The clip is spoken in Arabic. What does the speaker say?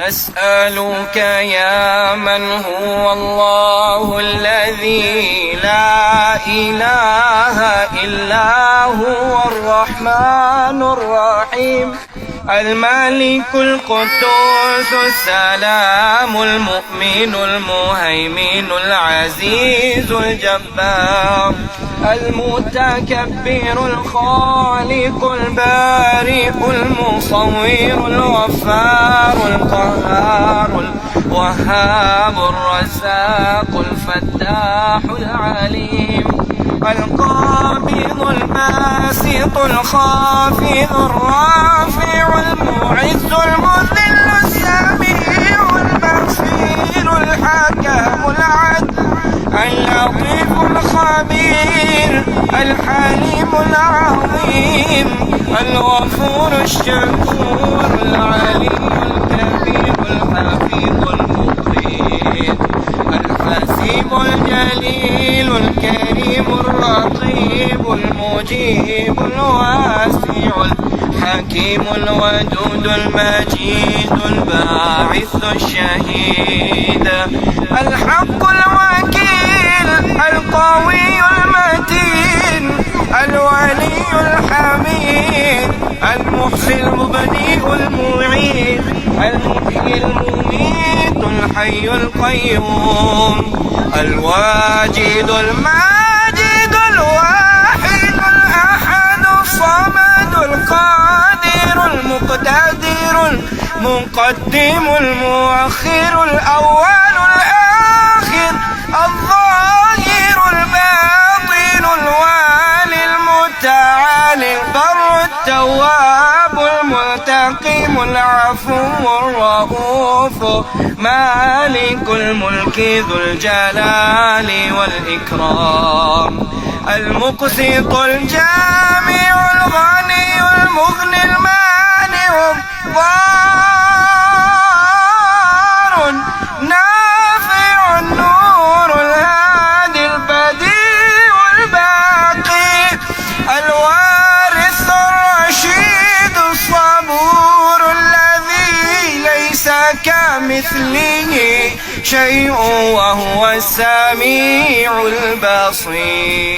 نسألك يا من هو الله الذي لا إله إلا هو الرحمن الرحيم الملك القدوس السلام المؤمن المهيمن العزيز الجبار المتكبر الخالق البارئ المصور الغفار القهار الوهاب الرزاق الفتاح العليم القابض الباسط الخافض الرافع المعز المذل السميع البصير الحكم العدل اللطيف الخبير الحليم العظيم الغفور الشكور العلي الكبير الحفيظ المقيت الحسيب الجليل الكريم الرقيب المجيب الواسع الحكيم الودود المجيد الباعث الشهيد الحق الوكيل القوي المتين الولي الحميد المحصي المبدئ المعيد المحيي المميت الحي القيوم الواجد الماجد الواحد الأحد الصمد القادر المقتدر المقدم المؤخر الأول الآخر الظاهر الباطن الوالي المتعالي البر التواب المنتقم العفو الرؤوف مالك الملك ذو الجلال والإكرام المقسط الجامع الغني المغني المانع الضار النافع النور الهادي البديع الباقي الوارث الرشيد الصبور الذي ليس كمثله شيء وهو السميع البصير.